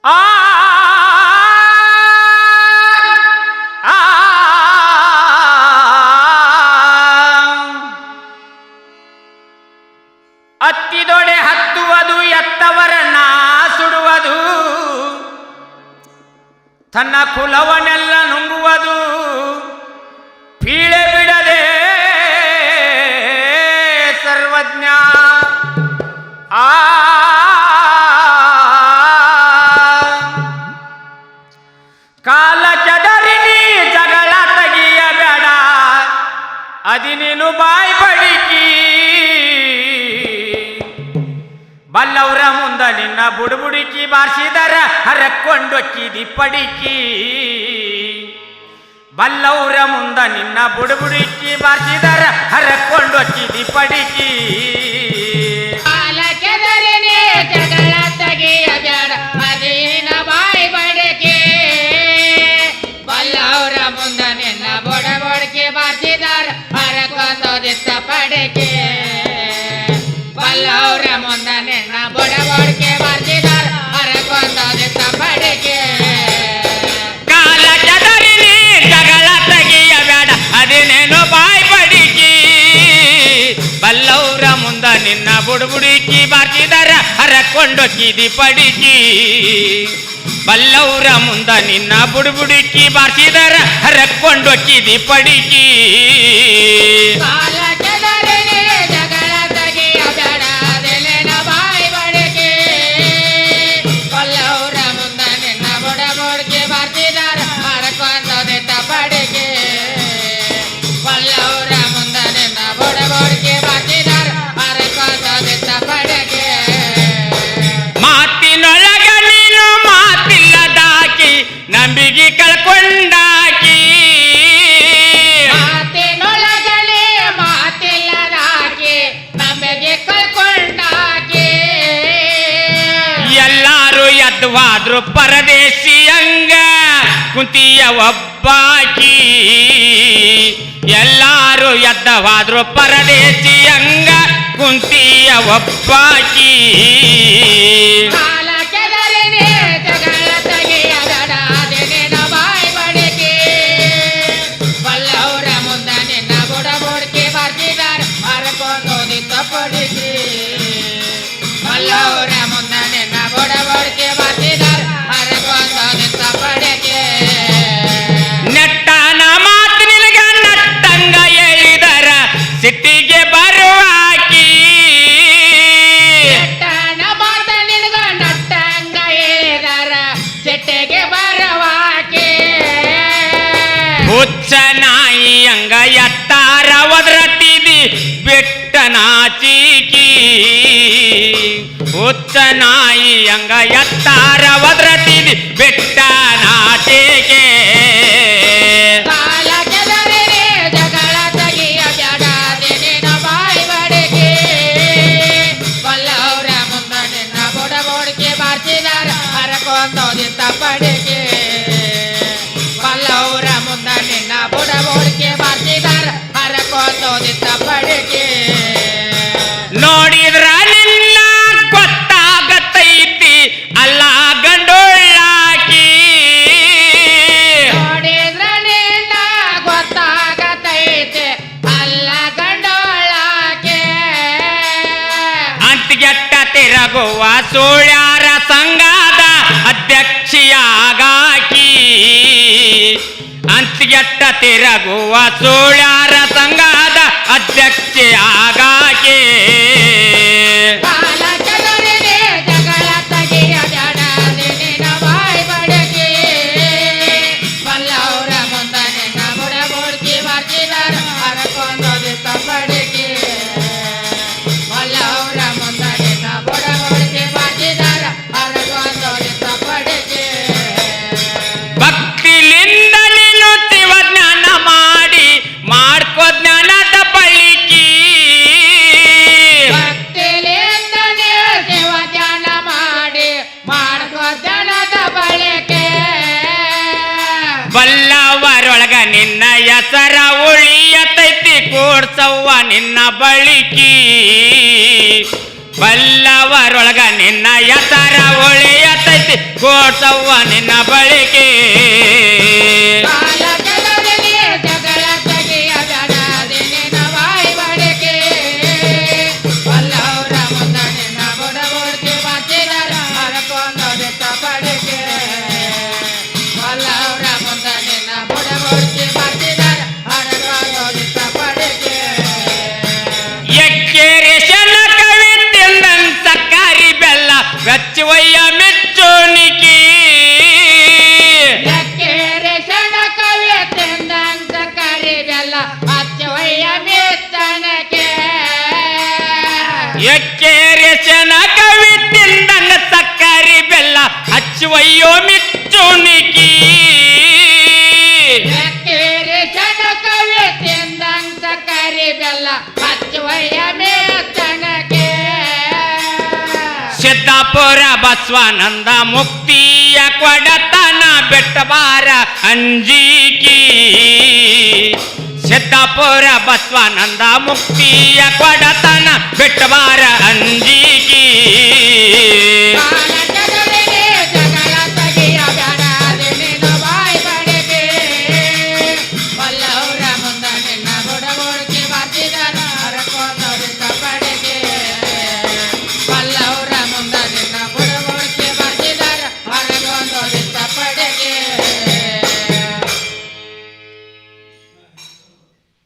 ಆ ಅತ್ತಿದೊಡೆ ಹತ್ತುವುದು ಎತ್ತವರನ್ನ ಸುಡುವುದು ತನ್ನ ಕುಲವನ್ನೆಲ್ಲ ನುಂಗುವುದು ಪೀಳೆ ಬಿಡದೆ ಸರ್ವಜ್ಞ ಆ ಕಾಲ ಚದರಿನಿ ಜಗಳ ತೆಗಿಯಬೇಡ ಅದಿನೇನು ಬಾಯಿ ಬಡಿಕಿ ಬಲ್ಲವರ ಮುಂದ ನಿನ್ನ ಬುಡುಬುಡುಕಿ ಬಾರಿಸಿದರ ಹರಕೊಂಡೊಕ್ಕಿದಿ ಪಡಿಕಿ ಬಲ್ಲವರ ಮುಂದ ನಿನ್ನ ಬುಡುಬುಡುಕಿ ಬಾರಿಸಿದರ ಹರಕೊಂಡೊಕ್ಕಿದಿ ಪಡಿಕಿ ಕಾಲ ಕೆದರಿನಿ ಜಗಳ ತೆಗಿಯಬೇಡ ಅದೇನ ಬಾಯಿ ಬಡಿಕೆ ಬಲ್ಲವರ ಮುಂದ ನಿನ್ನ ಬುಡುಬುಡುಕಿ ಬಾರಿಸಿದರ ಹರಕೊಂಡೊದಿತ್ತ ಪಡಿಕೆ ಬಲ್ಲವರ ಮುಂದ ನಿನ್ನ ಬುಡುಬುಡುಕಿ ಬಾರಿಸಿದರ ಹರಕೊಂಡೊದಿತ್ತ ಪಡಿಕೆ ಕಾಲ ಚದರಿನಿ ಜಗಳ ತೆಗಿಯಬೇಡ ಅದೇನೇನು ಬಾಯಿ ಬಡಿಕಿ ಬಲ್ಲವರ ಮುಂದ ನಿನ್ನ ಬುಡುಬುಡುಕಿ ಬಾರಿಸಿದರ ಹರಕೊಂಡೊಕ್ಕಿದಿ ಪಡಿಕಿ ಬಲ್ಲವರ ಮುಂದ ನಿನ್ನ ಬುಡುಬುಡುಕಿ ಬಾರಿಸಿದರ ಹರಕೊಂಡೊಕ್ಕಿದಿ ಪಡಿಕಿ ಕಾಲ ಕೆದರಿನಿ ಜಗಳ ತೆಗಿಯಬೇಡ ಅದೇನ ಬಾಯಿ ಬಡಿಕೆ ಬಲ್ಲವರ ಮುಂದ ನಿನ್ನ ಬುಡುಬುಡುಕಿ ಬಾರಿಸಿದರ ಹರಕೊಂಡೊದಿತ್ತ ಪಡಿಕೆ ಬಲ್ಲವರ ಮುಂದ ನಿನ್ನ ಬುಡುಬುಡುಕಿ ಬಾರಿಸಿದರ ಹರಕೊಂಡೊದಿತ್ತ ಪಡಿಕೆ ಮಾತಿನೊಳಗ ನೀನು ಮಾತಿಲ್ಲದಾಕಿ ನಂಬಿಗೆ ಕಳ್ಕೊಂಡಾಕಿ ಮಾತಿನೊಳಗಲಿ ಮಾತಿಲ್ಲದಾಕಿ ನಮಗೆ ಕಳ್ಕೊಂಡಾಕಿ ಎಲ್ಲಾರು ಎದ್ವಾದ್ರು ಪರದೇಶಿಯಂಗ ಕುಂತಿಯ ಒಬ್ಬಾಕಿ ಎಲ್ಲಾರು ಎದ್ದವಾದ್ರು ಪರದೇಶಿಯಂಗ ಕುಂತಿಯ ಒಬ್ಬಾಕಿ ಕಾಲ ಕೆದರಿನಿ ಜಗಳ ತೆಗಿಯಬೇಡ ಅದೇನ ಬಾಯಿ ಬಡಿಕೆ ಬಲ್ಲವರ ಮುಂದ ನಿನ್ನ ಬುಡುಬುಡುಕಿ ಬಾರಿಸಿದರ ಹರಕೊಂಡೊದಿತ್ತ ಪಡಿಕೆ ಬಲ್ಲವರ ಮುಂದ ನಿನ್ನ ಬುಡುಬುಡುಕಿ ಬಾರಿಸಿದರ ಹರಕೊಂಡೊದಿತ್ತ ಪಡಿಕೆ ನೆಟ್ಟನ ಮಾತು ನಿನಗ ನಟ್ಟಂಗ ಹೇಳಿದರ ಸಿಟ್ಟಿಗೆ ಬರುವಾಕಿ ನೆಟ್ಟನ ಮಾತ ನಿನಗ ನಟ್ಟಂಗ ಹೇಳಿದರ ಸಿಟ್ಟಿಗೆ ಬರವಾಕೆ ಹುಚ್ಚ ನಾಯಿ ಹಂಗ ಎತ್ತಾರ ಒದರತಿದಿ ಬೆಟ್ಟ ನಾಚಿಕಿ ಹುಚ್ಚ ನಾಯಿ ಹಂಗ ಎತ್ತಾರ ಒದರತಿದಿ ಬೆಟ್ಟ ನಾಚಿಕೆ ಕಾಲ ಕೆದರಿನಿ ಜಗಳ ತೆಗಿಯಬೇಡ ಅದೇನ ಬಾಯಿ ಬಡಿಕೆ ಬಲ್ಲವರ ಮುಂದ ನಿನ್ನ ಬುಡುಬುಡುಕಿ ಬಾರಿಸಿದರ ಹರಕೊಂಡೊದಿತ್ತ ಪಡಿಕೆ ಬಲ್ಲವರ ಮುಂದ ನಿನ್ನ ಬುಡುಬುಡುಕಿ ಬಾರಿಸಿದರ ಹರಕೊಂಡೊದಿತ್ತ ಪಡಿಕೆ ನೋಡಿದ್ರ ನಿನ್ನ ಗೊತ್ತಾಗತೈತಿ ಅಲ್ಲ ಗಂಡೊಳ್ಳಾಕಿ ನೋಡಿದ್ರ ನಿನ್ನ ಗೊತ್ತಾಗತೈತೆ ಅಲ್ಲ ಗಂಡೋಳಾಕೆ ಅಂತಿಗೆಟ್ಟ ತಿರಗುವ ಸುಳ್ಯಾರ ಸಂಘದ ಅಧ್ಯಕ್ಷಿಯಾಗಾಕಿ ಅಂತಿಗೆಟ್ಟ ತಿರಗುವ ಸುಳ್ಯಾರ ಸಂಘದ ಅಧ್ಯಕ್ಷಿಯಾಗಾಕಿ ಕಾಲ ಕೆದರಿನಿ ಜಗಳ ತೆಗಿಯಬೇಡ ಅದೇನ ಬಾಯಿ ಬಡಿಕೆ ಬಲ್ಲವರ ಮುಂದ ನಿನ್ನ ಬುಡುಬುಡುಕಿ ಬಾರಿಸಿದರ ಹರಕೊಂಡೊದಿತ್ತ ಪಡಿಕೆ ಬಲ್ಲವರ ಮುಂದ ನಿನ್ನ ಬುಡುಬುಡುಕಿ ಬಾರಿಸಿದರ ಹರಕೊಂಡೊದಿತ್ತ ಪಡಿಕೆ ಭಕ್ತಿಲಿಂದ ನೀನು ಶಿವಜ್ಞಾನ ಮಾಡಿ ಮಾಡ್ಕೋ ಜ್ಞಾನದ ಬಳಿಕಿ ಭಕ್ತಿಲಿಂದ ನೀವು ಶಿವ ಧ್ಯಾನ ಮಾಡಿ ಮಾಡ್ಕೋ ಜನದ ಬಳಕೆ ಬಲ್ಲವರೊಳಗ ನಿನ್ನ ಹೆಸರ ಉಳಿಯತೈತಿ ಕೂಡ್ಸವ್ವ ನಿನ್ನ ಬಳಿಕಿ ಬಲ್ಲವರೊಳಗ ನಿನ್ನ ಹೆಸರ ಉಳಿಯತೈತಿ ಕೋಟ್ ಹಚ್ಚುವಯ್ಯೋ ಮಿಚ್ಚುಣಿಕಿ ಕೇರಿ ಕವಿ ತಿಂದಂತ ಕರಿ ಬೆಲ್ಲ ಹಚ್ಚುವಯ್ಯ ಮೇತನಕ್ಕೆ ಸಿದ್ದಾಪುರ ಬಸವಾನಂದ ಮುಕ್ತಿಯ ಕೊಡತನ ಬೆಟ್ಟಬಾರ ಅಂಜಿಕಿ ಸಿದ್ದಾಪುರ ಬಸವಾನಂದ ಮುಕ್ತಿಯ ಕೊಡತನ ಬೆಟ್ಟಬಾರ ಅಂಜಿಕಿ